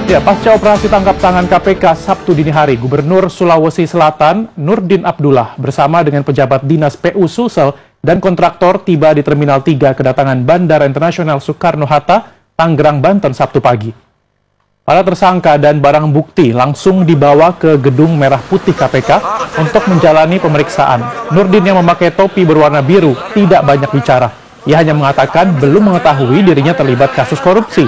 Ya, pasca operasi tangkap tangan KPK Sabtu dini hari, Gubernur Sulawesi Selatan Nurdin Abdullah bersama dengan pejabat Dinas PU Sulsel dan kontraktor tiba di Terminal 3 kedatangan Bandara Internasional Soekarno-Hatta, Tanggerang, Banten Sabtu pagi. Para tersangka dan barang bukti langsung dibawa ke Gedung Merah Putih KPK untuk menjalani pemeriksaan. Nurdin yang memakai topi berwarna biru tidak banyak bicara. Ia hanya mengatakan belum mengetahui dirinya terlibat kasus korupsi.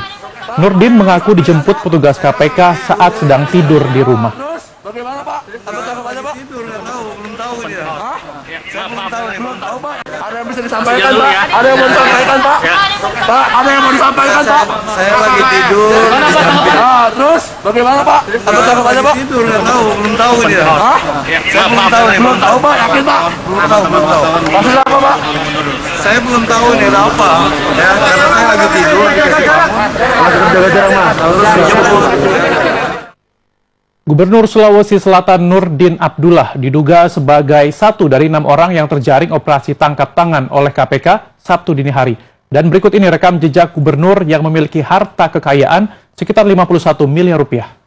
Nurdin mengaku dijemput petugas KPK saat sedang tidur di rumah. Bagaimana Pak? Tidur, belum tahu dia. Belum tahu Pak. Ada yang bisa disampaikan Pak? Ada yang mau disampaikan Pak? Pak, ada yang mau disampaikan Pak? Saya lagi tidur. Terus bagaimana Pak? Pak? Tidur, belum tahu dia. Saya belum tahu Pak, yakin Pak? Belum tahu. Maksud apa Pak? Saya belum tahu ini ada apa. Ya, karena saya lagi tidur. Jaga jarak Mas. Terus dijemput. Gubernur Sulawesi Selatan Nurdin Abdullah diduga sebagai satu dari 6 orang yang terjaring operasi tangkap tangan oleh KPK Sabtu dini hari. Dan berikut ini rekam jejak gubernur yang memiliki harta kekayaan sekitar 51 miliar rupiah.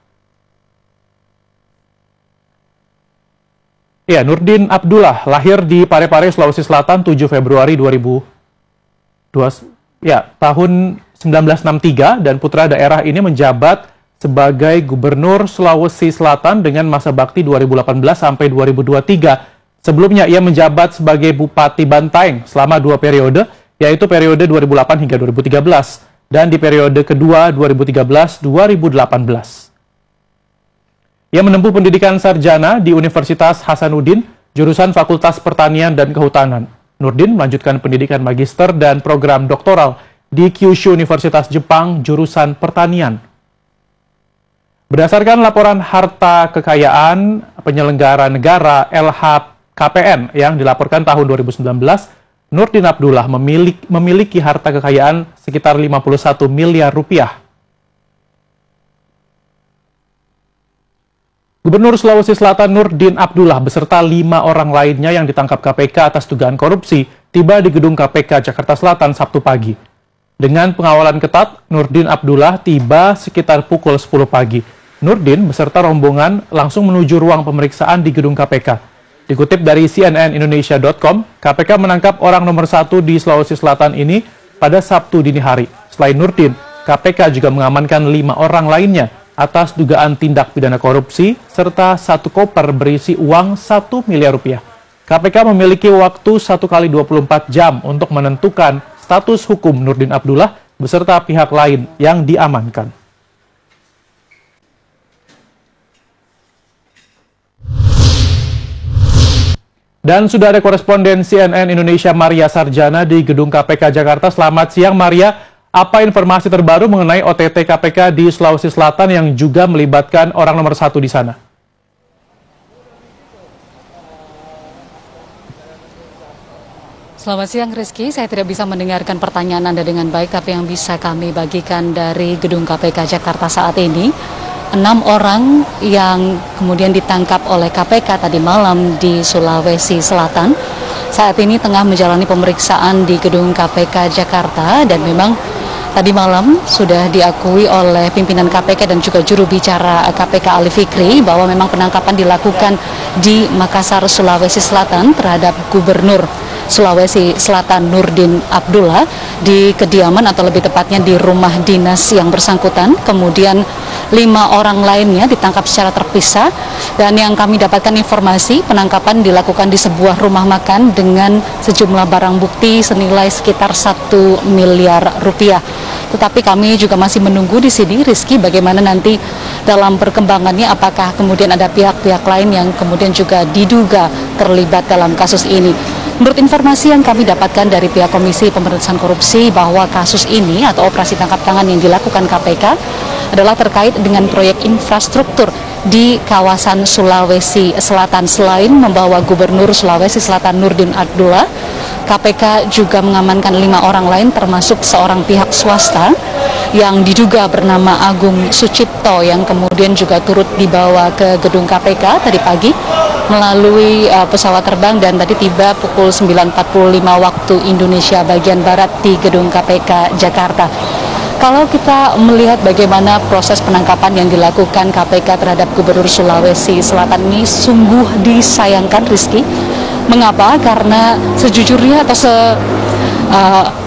Ya, Nurdin Abdullah lahir di Parepare, Sulawesi Selatan 7 Februari 1963 dan putra daerah ini menjabat sebagai Gubernur Sulawesi Selatan dengan masa bakti 2018 sampai 2023. Sebelumnya ia menjabat sebagai Bupati Bantaeng selama 2 periode, yaitu periode 2008 hingga 2013 dan di periode kedua 2013-2018. Ia menempuh pendidikan sarjana di Universitas Hasanuddin, jurusan Fakultas Pertanian dan Kehutanan. Nurdin melanjutkan pendidikan magister dan program doktoral di Kyushu Universitas Jepang, jurusan Pertanian. Berdasarkan laporan harta kekayaan penyelenggara negara LHKPN yang dilaporkan tahun 2019, Nurdin Abdullah memiliki harta kekayaan sekitar 51 miliar rupiah. Gubernur Sulawesi Selatan Nurdin Abdullah beserta 5 orang lainnya yang ditangkap KPK atas dugaan korupsi tiba di gedung KPK Jakarta Selatan Sabtu pagi. Dengan pengawalan ketat, Nurdin Abdullah tiba sekitar pukul 10 pagi. Nurdin beserta rombongan langsung menuju ruang pemeriksaan di gedung KPK. Dikutip dari cnnindonesia.com, KPK menangkap orang nomor 1 di Sulawesi Selatan ini pada Sabtu dini hari. Selain Nurdin, KPK juga mengamankan 5 orang lainnya atas dugaan tindak pidana korupsi serta 1 koper berisi uang 1 miliar rupiah. KPK memiliki waktu 1 kali 24 jam untuk menentukan status hukum Nurdin Abdullah beserta pihak lain yang diamankan. Dan sudah ada koresponden CNN Indonesia Maria Sarjana di Gedung KPK Jakarta. Selamat siang Maria. Apa informasi terbaru mengenai OTT KPK di Sulawesi Selatan yang juga melibatkan orang nomor 1 di sana? Selamat siang Rizky, saya tidak bisa mendengarkan pertanyaan Anda dengan baik, tapi yang bisa kami bagikan dari Gedung KPK Jakarta saat ini, 6 orang yang kemudian ditangkap oleh KPK tadi malam di Sulawesi Selatan, saat ini tengah menjalani pemeriksaan di Gedung KPK Jakarta dan memang tadi malam sudah diakui oleh pimpinan KPK dan juga juru bicara KPK Ali Fikri bahwa memang penangkapan dilakukan di Makassar, Sulawesi Selatan terhadap Gubernur Sulawesi Selatan Nurdin Abdullah di kediaman atau lebih tepatnya di rumah dinas yang bersangkutan. Kemudian 5 orang lainnya ditangkap secara terpisah dan yang kami dapatkan informasi penangkapan dilakukan di sebuah rumah makan dengan sejumlah barang bukti senilai sekitar 1 miliar rupiah. Tetapi kami juga masih menunggu di sini, Rizky, bagaimana nanti dalam perkembangannya, apakah kemudian ada pihak-pihak lain yang kemudian juga diduga terlibat dalam kasus ini. Menurut informasi yang kami dapatkan dari pihak Komisi Pemberantasan Korupsi bahwa kasus ini atau operasi tangkap tangan yang dilakukan KPK adalah terkait dengan proyek infrastruktur di kawasan Sulawesi Selatan. Selain membawa Gubernur Sulawesi Selatan Nurdin Abdullah, KPK juga mengamankan 5 orang lain termasuk seorang pihak swasta yang diduga bernama Agung Sucipto yang kemudian juga turut dibawa ke gedung KPK tadi pagi melalui pesawat terbang dan tadi tiba pukul 9.45 waktu Indonesia bagian Barat di gedung KPK Jakarta. Kalau kita melihat bagaimana proses penangkapan yang dilakukan KPK terhadap Gubernur Sulawesi Selatan ini sungguh disayangkan, Rizky. Mengapa? Karena sejujurnya atau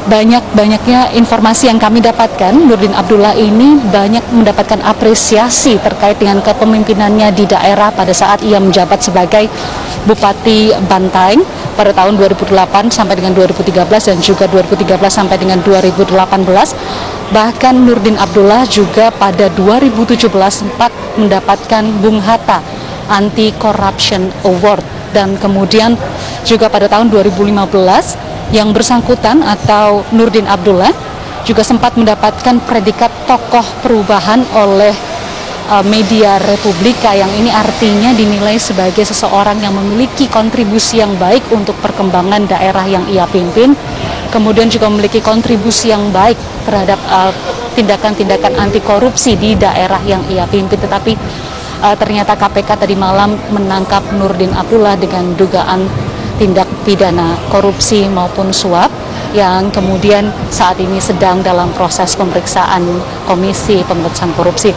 banyak-banyaknya informasi yang kami dapatkan, Nurdin Abdullah ini banyak mendapatkan apresiasi terkait dengan kepemimpinannya di daerah pada saat ia menjabat sebagai Bupati Bantaeng pada tahun 2008 sampai dengan 2013 dan juga 2013 sampai dengan 2018. Bahkan Nurdin Abdullah juga pada 2017 sempat mendapatkan Bung Hatta Anti Corruption Award, dan kemudian juga pada tahun 2015 yang bersangkutan atau Nurdin Abdullah juga sempat mendapatkan predikat tokoh perubahan oleh media Republika, yang ini artinya dinilai sebagai seseorang yang memiliki kontribusi yang baik untuk perkembangan daerah yang ia pimpin, kemudian juga memiliki kontribusi yang baik terhadap tindakan-tindakan anti korupsi di daerah yang ia pimpin. Tetapi ternyata KPK tadi malam menangkap Nurdin Abdullah dengan dugaan tindak pidana korupsi maupun suap yang kemudian saat ini sedang dalam proses pemeriksaan Komisi Pemberantasan Korupsi.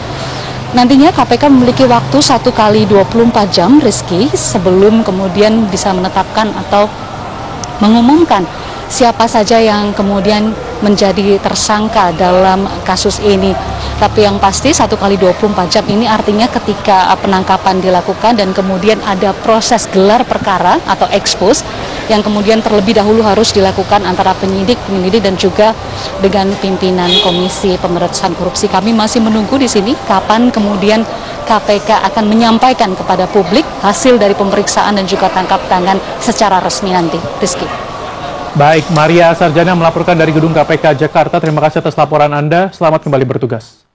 Nantinya KPK memiliki waktu 1 kali 24 jam, Rizky, sebelum kemudian bisa menetapkan atau mengumumkan siapa saja yang kemudian menjadi tersangka dalam kasus ini. Tapi yang pasti 1 kali 24 jam ini artinya ketika penangkapan dilakukan dan kemudian ada proses gelar perkara atau ekspos yang kemudian terlebih dahulu harus dilakukan antara penyidik dan juga dengan pimpinan Komisi Pemberantasan Korupsi. Kami masih menunggu di sini kapan kemudian KPK akan menyampaikan kepada publik hasil dari pemeriksaan dan juga tangkap tangan secara resmi nanti. Rizky. Baik, Maria Sarjana melaporkan dari Gedung KPK Jakarta. Terima kasih atas laporan Anda. Selamat kembali bertugas.